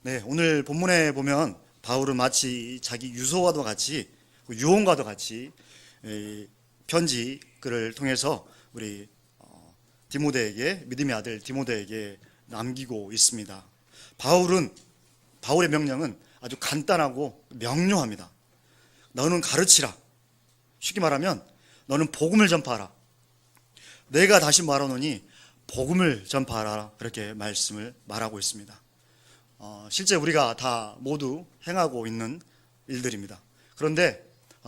네, 오늘 본문에 보면 바울은 마치 자기 유서와도 같이 유언과도 같이 편지 글을 통해서 우리 디모데에게 믿음의 아들 디모데에게 남기고 있습니다. 바울의 명령은 아주 간단하고 명료합니다. 너는 가르치라. 쉽게 말하면 너는 복음을 전파하라. 내가 다시 말하노니 복음을 전파하라. 그렇게 말하고 있습니다. 실제 우리가 다 모두 행하고 있는 일들입니다. 그런데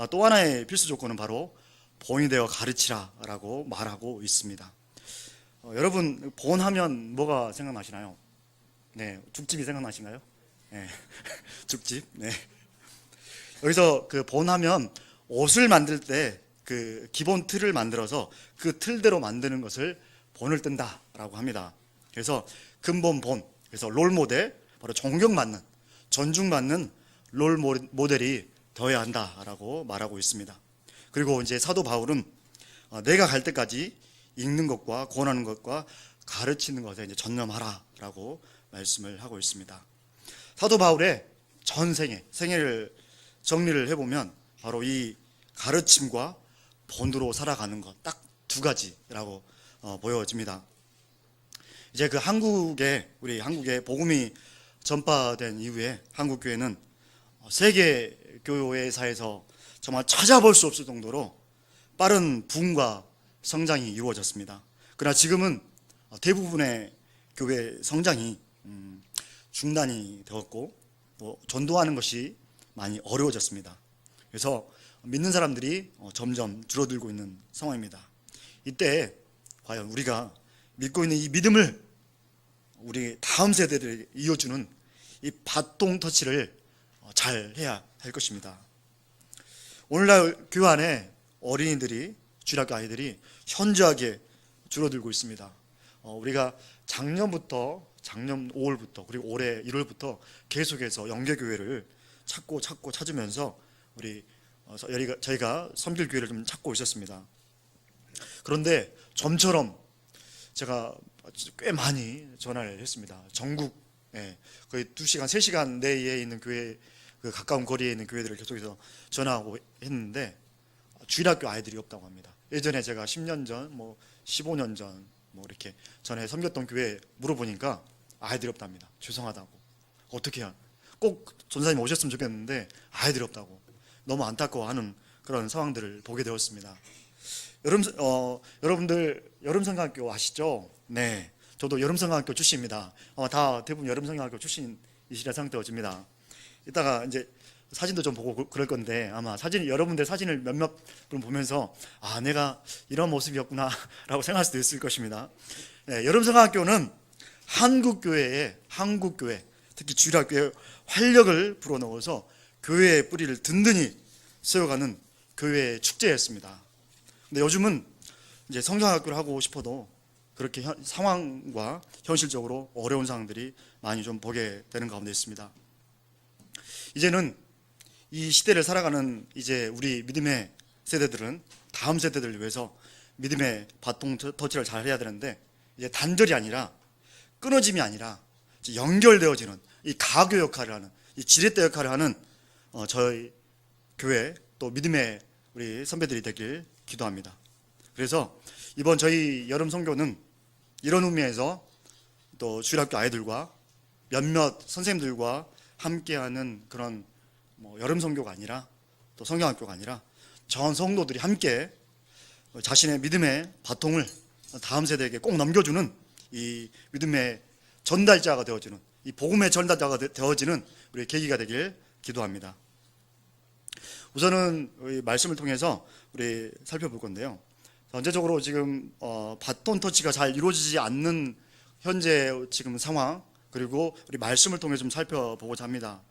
또 하나의 필수 조건은 바로 본이 되어 가르치라라고 말하고 있습니다. 여러분 본하면 뭐가 생각나시나요? 네, 죽집이 생각나신가요? 네, 죽집. 네. 여기서 그 본하면 옷을 만들 때 그 기본 틀을 만들어서 그 틀대로 만드는 것을 본을 뜬다라고 합니다. 그래서 근본 본, 그래서 롤 모델, 바로 존경받는, 존중받는 롤 모델이 되어야 한다라고 말하고 있습니다. 그리고 이제 사도 바울은 내가 갈 때까지 읽는 것과 권하는 것과 가르치는 것에 이제 전념하라라고 말씀을 하고 있습니다. 사도 바울의 전 생애를 정리를 해보면 바로 이 가르침과 본으로 살아가는 것 딱 두 가지라고 보여집니다. 이제 그 우리 한국에 복음이 전파된 이후에 한국 교회는 세계 교회사에서 정말 찾아볼 수 없을 정도로 빠른 부흥과 성장이 이루어졌습니다. 그러나 지금은 대부분의 교회 성장이 중단이 되었고 전도하는 것이 많이 어려워졌습니다. 그래서 믿는 사람들이 점점 줄어들고 있는 상황입니다. 이때 과연 우리가 믿고 있는 이 믿음을 우리 다음 세대들에게 이어주는 이 바통 터치를 잘 해야 할 것입니다. 오늘날 교회 안에 어린이들이, 주일학교 아이들이 현저하게 줄어들고 있습니다. 우리가 작년 5월부터 그리고 올해 1월부터 계속해서 영계교회를 찾으면서 저희가 섬길 교회를 좀 찾고 있었습니다. 그런데 점처럼 제가 꽤 많이 전화를 했습니다. 전국 거의 2시간, 3시간 내에 있는 교회, 그 가까운 거리에 있는 교회들을 계속해서 전화하고 했는데 주일학교 아이들이 없다고 합니다. 예전에 제가 10년 전, 15년 전 이렇게 전에 섬겼던 교회 물어보니까 아이들이 없답니다. 죄송하다고. 어떻게 해야? 꼭 전사님 오셨으면 좋겠는데 아이들이 없다고. 너무 안타까워하는 그런 상황들을 보게 되었습니다. 여러분들 여름성경학교 아시죠? 네, 저도 여름성경학교 출신입니다. 다 대부분 여름성경학교 출신이시라 생각되어집니다. 이따가 이제 사진도 좀 보고 그럴 건데 아마 여러분들 사진을 몇몇 분 보면서 내가 이런 모습이었구나 라고 생각할 수도 있을 것입니다. 네, 여름성경학교는 한국교회, 특히 주일학교에 활력을 불어넣어서 교회의 뿌리를 든든히 세워가는 교회의 축제였습니다. 근데 요즘은 이제 성경학교를 하고 싶어도 그렇게 상황과 현실적으로 어려운 상황들이 많이 좀 보게 되는 가운데 있습니다. 이제는 이 시대를 살아가는 이제 우리 믿음의 세대들은 다음 세대들을 위해서 믿음의 바통 터치를 잘 해야 되는데 이제 단절이 아니라 끊어짐이 아니라 연결되어지는 이 가교 역할을 하는 이 지렛대 역할을 하는 저희 교회 또 믿음의 우리 선배들이 되길 기도합니다. 그래서 이번 저희 여름 선교는 이런 의미에서 또 주일학교 아이들과 몇몇 선생님들과 함께하는 그런 여름 선교가 아니라 또 성경학교가 아니라 전 성도들이 함께 자신의 믿음의 바통을 다음 세대에게 꼭 넘겨주는 이 믿음의 전달자가 되어지는 이 복음의 전달자가 되어지는 우리 계기가 되길 기도합니다. 우선은 이 말씀을 통해서 우리 살펴볼 건데요. 전체적으로 지금 바톤 터치가 잘 이루어지지 않는 현재 지금 상황 그리고 우리 말씀을 통해 좀 살펴보고자 합니다.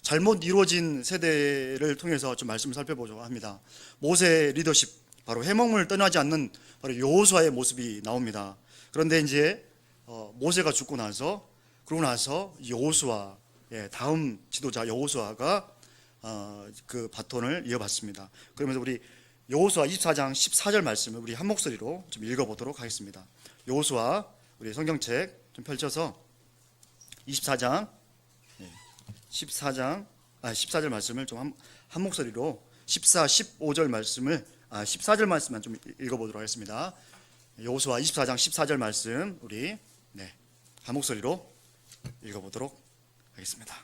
잘못 이루어진 세대를 통해서 좀 말씀을 살펴보려고 합니다. 모세 리더십, 바로 해몽을 떠나지 않는 바로 여호수아의 모습이 나옵니다. 그런데 이제 모세가 죽고 나서 여호수아, 다음 지도자 여호수아가 그 바톤을 이어받습니다. 그러면서 우리 여호수아 24장 14절 말씀을 우리 한 목소리로 좀 읽어보도록 하겠습니다. 여호수아 우리 성경책 좀 펼쳐서 24장 14절 말씀을 좀 한 목소리로 14, 15절 말씀을 14절 말씀만 좀 읽어보도록 하겠습니다. 여호수아 24장 14절 말씀 우리 한 목소리로 읽어보도록 하겠습니다.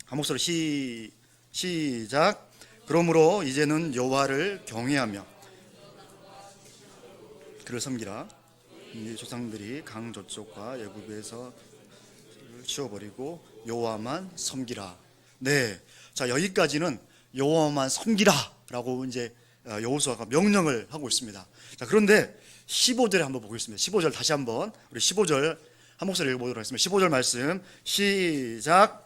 한 목소리 시작. 그러므로 이제는 여호와를 경외하며 그를 섬기라. 네 조상들이 강 저쪽과 애굽에서 치워버리고 여호와만 섬기라. 네, 자 여기까지는 여호와만 섬기라라고 이제 여호수아가 명령을 하고 있습니다. 자 그런데 15절에 한번 보겠습니다. 15절 다시 한번 우리 15절 한 목소리 읽어보도록 하겠습니다. 15절 말씀 시작.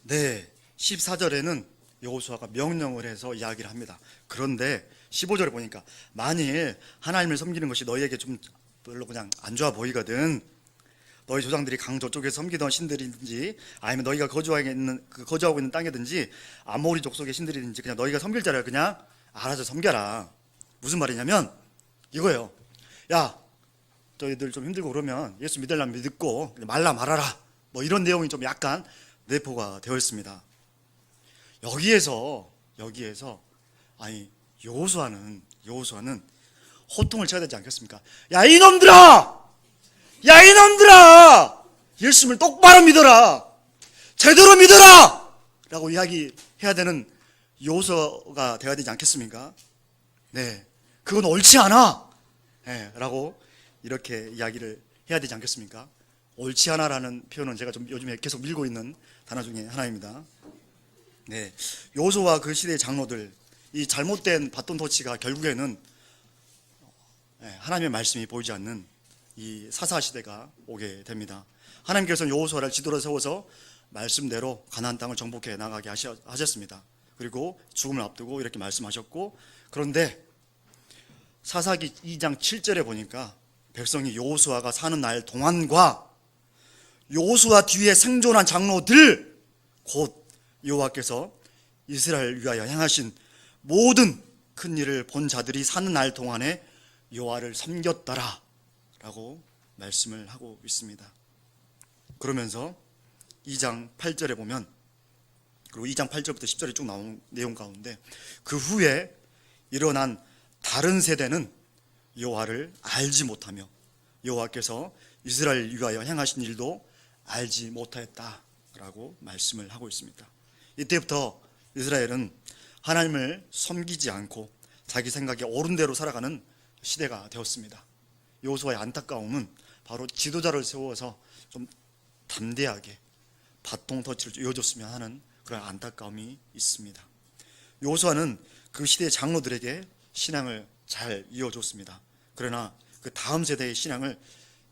네, 14절에는 여호수아가 명령을 해서 이야기를 합니다. 그런데 15절에 보니까 만일 하나님을 섬기는 것이 너희에게 좀 별로 그냥 안 좋아 보이거든, 너희 조상들이 강 저쪽에 섬기던 신들인지 아니면 너희가 거주하고 있는 땅이든지 아모리 족속의 신들이든지 그냥 너희가 섬길 자를 그냥 알아서 섬겨라. 무슨 말이냐면 이거예요. 야, 너희들 좀 힘들고 그러면 예수 믿으려면 믿고 말라 말아라. 뭐 이런 내용이 좀 약간 내포가 되어 있습니다. 여기에서 아니 여호수아는 호통을 쳐야 되지 않겠습니까? 야 이놈들아! 예수님을 똑바로 믿어라! 제대로 믿어라! 라고 이야기해야 되는 여호수아가 되어야 되지 않겠습니까? 네, 그건 옳지 않아! 네, 라고 이렇게 이야기를 해야 되지 않겠습니까? 옳지 않아라는 표현은 제가 좀 요즘에 계속 밀고 있는 단어 중에 하나입니다. 네, 여호수아와 그 시대의 장로들, 이 잘못된 바톤 터치가 결국에는 하나님의 말씀이 보이지 않는 이 사사 시대가 오게 됩니다. 하나님께서는 여호수아를 지도로 세워서 말씀대로 가나안 땅을 정복해 나가게 하셨습니다. 그리고 죽음을 앞두고 이렇게 말씀하셨고, 그런데 사사기 2장 7절에 보니까 백성이 여호수아가 사는 날 동안과 여호수아 뒤에 생존한 장로들, 곧 여호와께서 이스라엘을 위하여 행하신 모든 큰 일을 본 자들이 사는 날 동안에 여호와를 섬겼더라 라고 말씀을 하고 있습니다. 그러면서 2장 8절에 보면, 그리고 2장 8절부터 10절이 쭉 나온 내용 가운데 그 후에 일어난 다른 세대는 여호와를 알지 못하며 여호와께서 이스라엘을 위하여 행하신 일도 알지 못하였다라고 말씀을 하고 있습니다. 이때부터 이스라엘은 하나님을 섬기지 않고 자기 생각에 옳은 대로 살아가는 시대가 되었습니다. 여호수아의 안타까움은 바로 지도자를 세워서 좀 담대하게 바통 터치를 이어줬으면 하는 그런 안타까움이 있습니다. 여호수아는 그 시대의 장로들에게 신앙을 잘 이어줬습니다. 그러나 그 다음 세대의 신앙을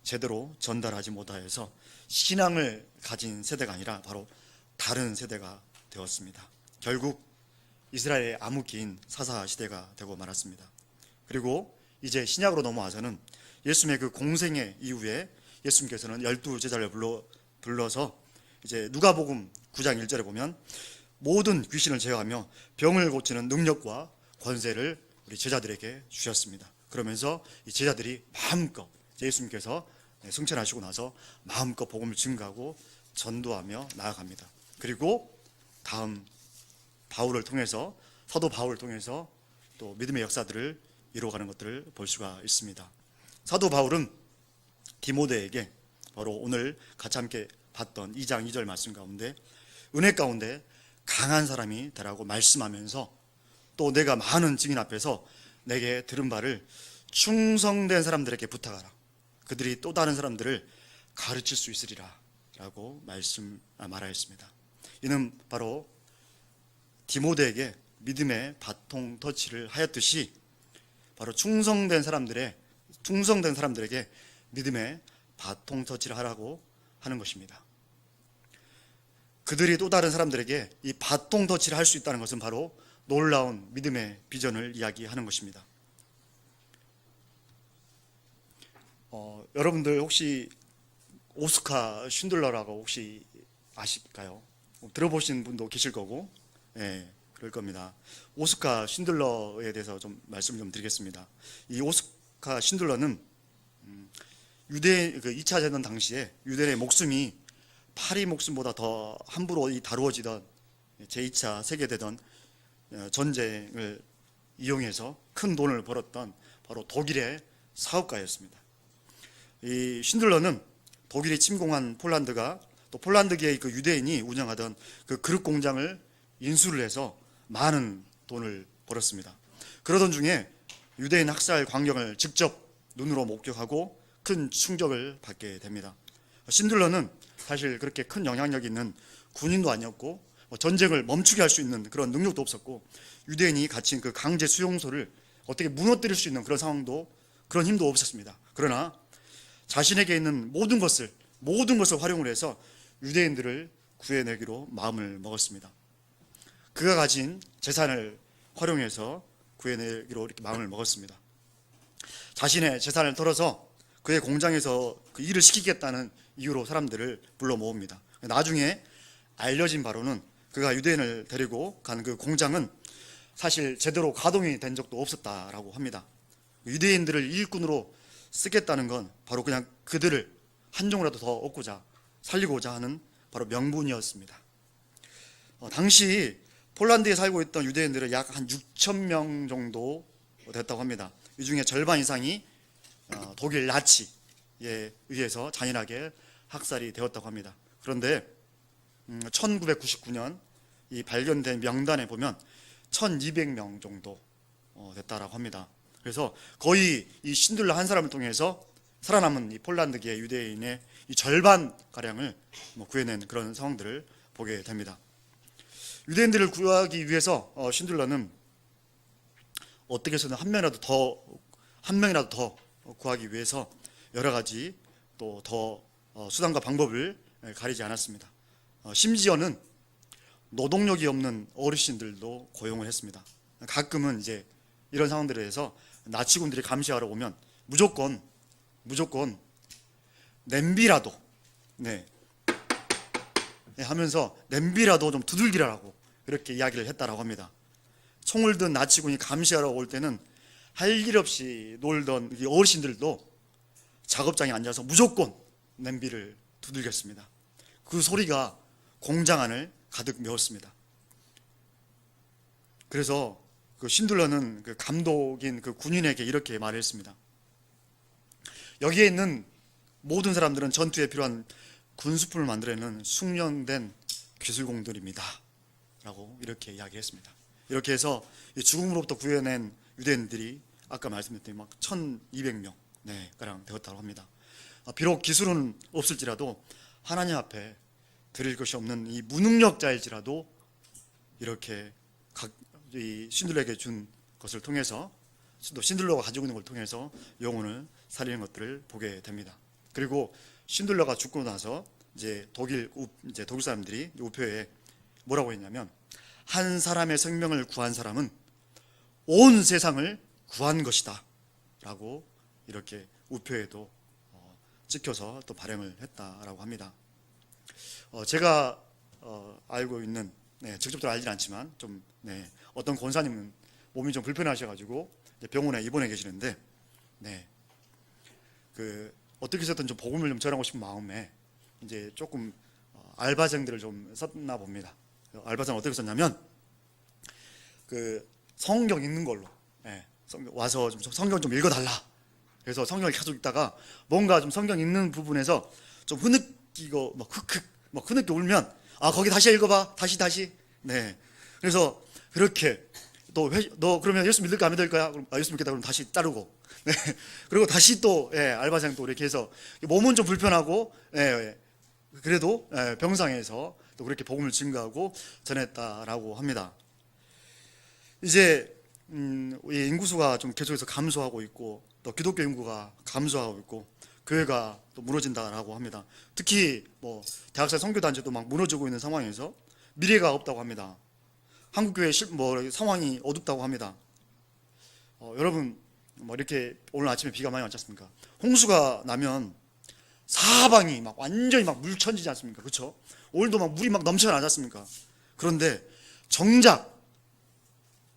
제대로 전달하지 못하여서 신앙을 가진 세대가 아니라 바로 다른 세대가 되었습니다. 결국 이스라엘의 암흑기인 사사 시대가 되고 말았습니다. 그리고 이제 신약으로 넘어와서는 예수님의 그 공생애 이후에 예수님께서는 12제자를 불러서 이제 누가복음 9장 1절에 보면 모든 귀신을 제어하며 병을 고치는 능력과 권세를 우리 제자들에게 주셨습니다. 그러면서 이 제자들이 마음껏 예수님께서 승천하시고 나서 마음껏 복음을 증거하고 전도하며 나아갑니다. 그리고 다음 바울을 통해서, 사도 바울을 통해서 또 믿음의 역사들을 이루어가는 것들을 볼 수가 있습니다. 사도 바울은 디모데에게 바로 오늘 같이 함께 봤던 2장 2절 말씀 가운데 은혜 가운데 강한 사람이 되라고 말씀하면서 또 내가 많은 증인 앞에서 내게 들은 바를 충성된 사람들에게 부탁하라. 그들이 또 다른 사람들을 가르칠 수 있으리라 라고 말하였습니다. 이는 바로 디모데에게 믿음의 바통 터치를 하였듯이 바로 충성된 사람들에게 믿음의 바통 터치를 하라고 하는 것입니다. 그들이 또 다른 사람들에게 이 바통 터치를 할 수 있다는 것은 바로 놀라운 믿음의 비전을 이야기하는 것입니다. 여러분들 혹시 오스카 쉰들러라고 혹시 아실까요? 들어보신 분도 계실 거고, 예, 그럴 겁니다. 오스카 쉰들러에 대해서 좀 말씀 좀 드리겠습니다. 이 오스카 쉰들러는 유대 그 2차 대전 당시에 유대인의 목숨이 파리 목숨보다 더 함부로 다루어지던 제2차 세계대전 전쟁을 이용해서 큰 돈을 벌었던 바로 독일의 사업가였습니다. 이 쉰들러는 독일이 침공한 폴란드가 또 폴란드계의 그 유대인이 운영하던 그 그릇 공장을 인수를 해서 많은 돈을 벌었습니다. 그러던 중에 유대인 학살 광경을 직접 눈으로 목격하고 큰 충격을 받게 됩니다. 쉰들러는 사실 그렇게 큰 영향력 있는 군인도 아니었고 전쟁을 멈추게 할 수 있는 그런 능력도 없었고 유대인이 갇힌 그 강제 수용소를 어떻게 무너뜨릴 수 있는 그런 상황도 그런 힘도 없었습니다. 그러나 자신에게 있는 모든 것을 활용을 해서 유대인들을 구해내기로 마음을 먹었습니다. 그가 가진 재산을 활용해서 구해내기로 이렇게 마음을 먹었습니다. 자신의 재산을 털어서 그의 공장에서 그 일을 시키겠다는 이유로 사람들을 불러 모읍니다. 나중에 알려진 바로는 그가 유대인을 데리고 간 그 공장은 사실 제대로 가동이 된 적도 없었다라고 합니다. 유대인들을 일꾼으로 쓰겠다는 건 바로 그냥 그들을 한 종이라도 더 얻고자 살리고자 하는 바로 명분이었습니다. 당시 폴란드에 살고 있던 유대인들은 약 한 6천 명 정도 됐다고 합니다. 이 중에 절반 이상이 독일 나치에 의해서 잔인하게 학살이 되었다고 합니다. 그런데 1999년 이 발견된 명단에 보면 1200명 정도 됐다라고 합니다. 그래서 거의 이 쉰들러 한 사람을 통해서 살아남은 이 폴란드계 유대인의 이 절반 가량을 구해낸 그런 상황들을 보게 됩니다. 유대인들을 구하기 위해서 쉰들러는 어떻게 해서든 한 명이라도 더 구하기 위해서 여러 가지 또 더 수단과 방법을 가리지 않았습니다. 심지어는 노동력이 없는 어르신들도 고용을 했습니다. 가끔은 이제 이런 상황들에 대해서 나치군들이 감시하러 오면 무조건 냄비라도 하면서 냄비라도 좀 두들기라고 이렇게 이야기를 했다라고 합니다. 총을 든 나치군이 감시하러 올 때는 할 일 없이 놀던 어르신들도 작업장에 앉아서 무조건 냄비를 두들겼습니다. 그 소리가 공장 안을 가득 메웠습니다. 그래서 그 쉰들러는 그 감독인 그 군인에게 이렇게 말했습니다. 여기에 있는 모든 사람들은 전투에 필요한 군수품을 만들어내는 숙련된 기술공들입니다. 라고 이렇게 이야기했습니다. 이렇게 해서 죽음으로부터 구해낸 유대인들이 아까 말씀드렸던 막 1200명 가량 되었다고 합니다. 비록 기술은 없을지라도 하나님 앞에 드릴 것이 없는 이 무능력자일지라도 이렇게 이 쉰들러에게 준 것을 통해서 또 쉰들러가 가지고 있는 걸 통해서 영혼을 살리는 것들을 보게 됩니다. 그리고 쉰들러가 죽고 나서 이제 독일 사람들이 우표에 뭐라고 했냐면 한 사람의 생명을 구한 사람은 온 세상을 구한 것이다 라고 이렇게 우표에도 찍혀서 또 발행을 했다라고 합니다. 제가 알고 있는 직접적으로 알지는 않지만 좀 어떤 권사님은 몸이 좀 불편하셔가지고 병원에 입원해 계시는데 그 어떻게 해서든 좀 복음을 좀 전하고 싶은 마음에 이제 조금 알바생들을 좀 썼나 봅니다. 알바생 어떻게 썼냐면 그 성경 읽는 걸로 와서 좀 성경 좀 읽어달라. 그래서 성경을 계속 읽다가 뭔가 좀 성경 읽는 부분에서 좀 흐느끼고 막 흐느끼 울면 거기 다시 읽어봐 다시 그래서 그렇게 너 그러면 예수 믿을까 안 믿을까요? 그럼 예수 믿겠다 그럼 다시 따르고 그리고 다시 또 알바생 또 이렇게 해서 몸은 좀 불편하고 그래도 병상에서 또 그렇게 복음을 증거하고 전했다라고 합니다. 이제 이 인구수가 좀 계속해서 감소하고 있고 또 기독교 인구가 감소하고 있고 교회가 또 무너진다라고 합니다. 특히 뭐 대학생 선교단체도 막 무너지고 있는 상황에서 미래가 없다고 합니다. 한국교회 상황이 어둡다고 합니다. 여러분 뭐 이렇게 오늘 아침에 비가 많이 왔지 않습니까? 홍수가 나면 사방이 막 완전히 막 물천지지 않습니까? 그렇죠? 오늘도 막 물이 막 넘쳐나지 않습니까? 그런데 정작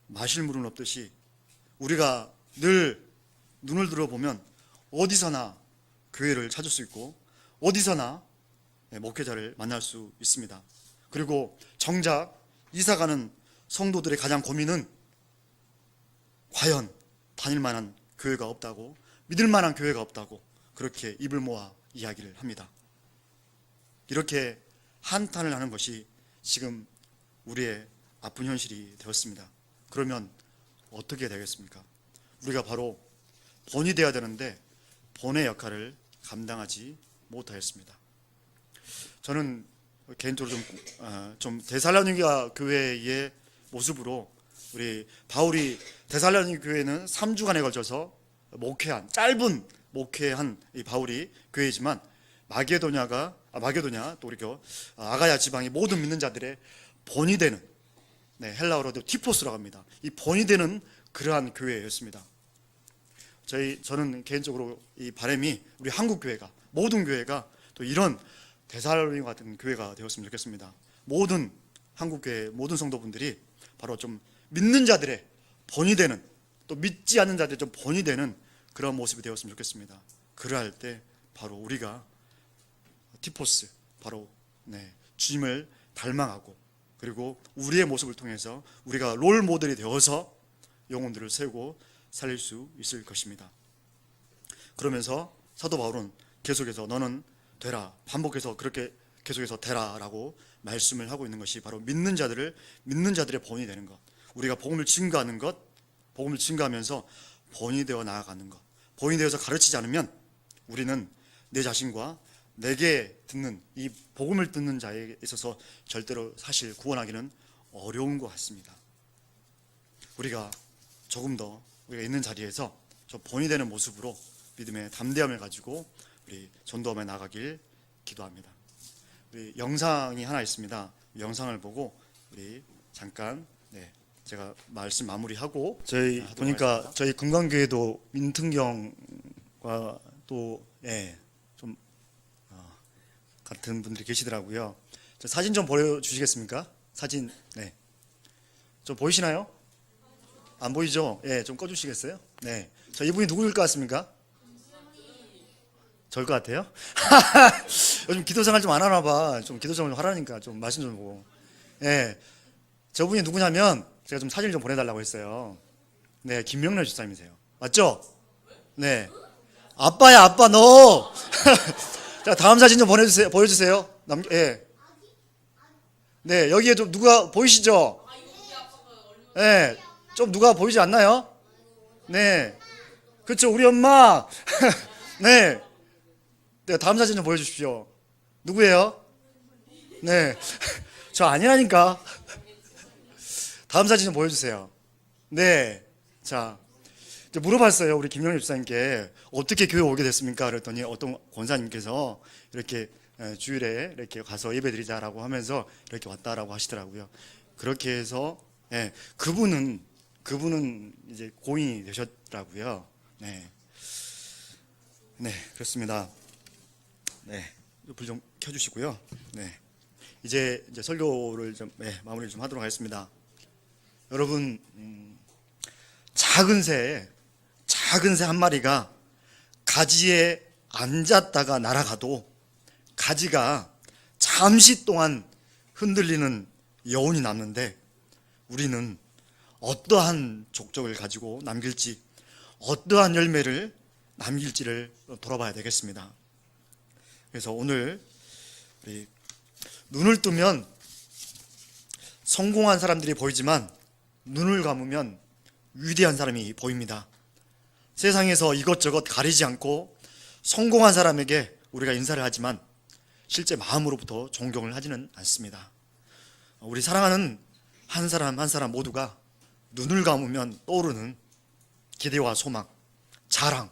마실 물은 없듯이 우리가 늘 눈을 들어보면 어디서나 교회를 찾을 수 있고 어디서나 목회자를 만날 수 있습니다. 그리고 정작 이사가는 성도들의 가장 고민은 과연 다닐 만한 교회가 없다고, 믿을 만한 교회가 없다고 그렇게 입을 모아 이야기를 합니다. 이렇게 한탄을 하는 것이 지금 우리의 아픈 현실이 되었습니다. 그러면 어떻게 되겠습니까? 우리가 바로 본이 되어야 되는데 본의 역할을 감당하지 못하였습니다. 저는 개인적으로 좀 데살로니가 교회의 모습으로 우리 바울이 데살로니가 교회는 3주간에 걸쳐서 짧은 목회한 이 바울이 교회이지만 마게도냐 또 우리 아가야 지방의 모든 믿는 자들의 본이 되는, 헬라어로도 티포스라고 합니다. 이 본이 되는 그러한 교회였습니다. 저는 개인적으로 이 바람이 우리 한국 교회가, 모든 교회가 또 이런 데살로니가 같은 교회가 되었으면 좋겠습니다. 모든 한국 교회 모든 성도분들이 바로 좀 믿는 자들의 본이 되는, 또 믿지 않는 자들의 좀 본이 되는 그런 모습이 되었으면 좋겠습니다. 그러할 때 바로 우리가 티포스, 바로 주님을 닮아가고, 그리고 우리의 모습을 통해서 우리가 롤 모델이 되어서 영혼들을 세우고 살릴 수 있을 것입니다. 그러면서 사도 바울은 계속해서 너는 되라, 반복해서 그렇게 계속해서 되라라고 말씀을 하고 있는 것이 바로 믿는 자들의 본이 되는 것, 우리가 복음을 증거하는 것, 복음을 증거하면서 본이 되어 나아가는 것. 본이 되어서 가르치지 않으면 우리는 내 자신과 내게 듣는 이 복음을 듣는 자에 있어서 절대로 사실 구원하기는 어려운 것 같습니다. 우리가 조금 더 우리가 있는 자리에서 저 본이 되는 모습으로 믿음의 담대함을 가지고 우리 전도함에 나가길 기도합니다. 우리 영상이 하나 있습니다. 영상을 보고 우리 잠깐 제가 말씀 마무리하고, 저희 보니까 저희 금강교회도 민특경과 또 좀 같은 분들이 계시더라고요. 저 사진 좀 보여주시겠습니까? 사진. 좀 보이시나요? 안 보이죠? 좀 꺼주시겠어요? 저 이분이 누구일 것 같습니까? 저일 것 같아요? 요즘 기도 생활 좀 안 하나 봐. 좀 기도 좀 하라니까 좀 말씀 좀 보고. 저분이 누구냐면 제가 좀 사진을 좀 보내달라고 했어요. 김명래 집사님이세요. 맞죠? 아빠야, 아빠 너. 자, 다음 사진 좀 보여주세요. 여기에 좀 누가 보이시죠? 좀 누가 보이지 않나요? 그렇죠, 우리 엄마. 다음 사진 좀 보여주십시오. 누구예요? 저 아니라니까. 다음 사진 좀 보여주세요. 자, 물어봤어요. 우리 김영희 집사님께 어떻게 교회 오게 됐습니까? 그랬더니 어떤 권사님께서 이렇게 주일에 이렇게 가서 예배드리자라고 하면서 이렇게 왔다라고 하시더라고요. 그렇게 해서 그분은 이제 고인이 되셨더라고요. 그렇습니다. 불 좀 켜주시고요. 이제 설교를 좀 마무리 좀 하도록 하겠습니다. 여러분, 작은 새 한 마리가 가지에 앉았다가 날아가도 가지가 잠시 동안 흔들리는 여운이 남는데, 우리는 어떠한 족적을 가지고 남길지, 어떠한 열매를 남길지를 돌아봐야 되겠습니다. 그래서 오늘 우리 눈을 뜨면 성공한 사람들이 보이지만 눈을 감으면 위대한 사람이 보입니다. 세상에서 이것저것 가리지 않고 성공한 사람에게 우리가 인사를 하지만 실제 마음으로부터 존경을 하지는 않습니다. 우리 사랑하는 한 사람 한 사람 모두가 눈을 감으면 떠오르는 기대와 소망, 자랑,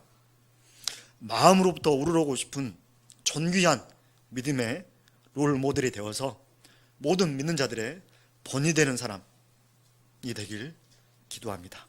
마음으로부터 우러러오고 싶은 존귀한 믿음의 롤 모델이 되어서 모든 믿는 자들의 본이 되는 사람이 되길 기도합니다.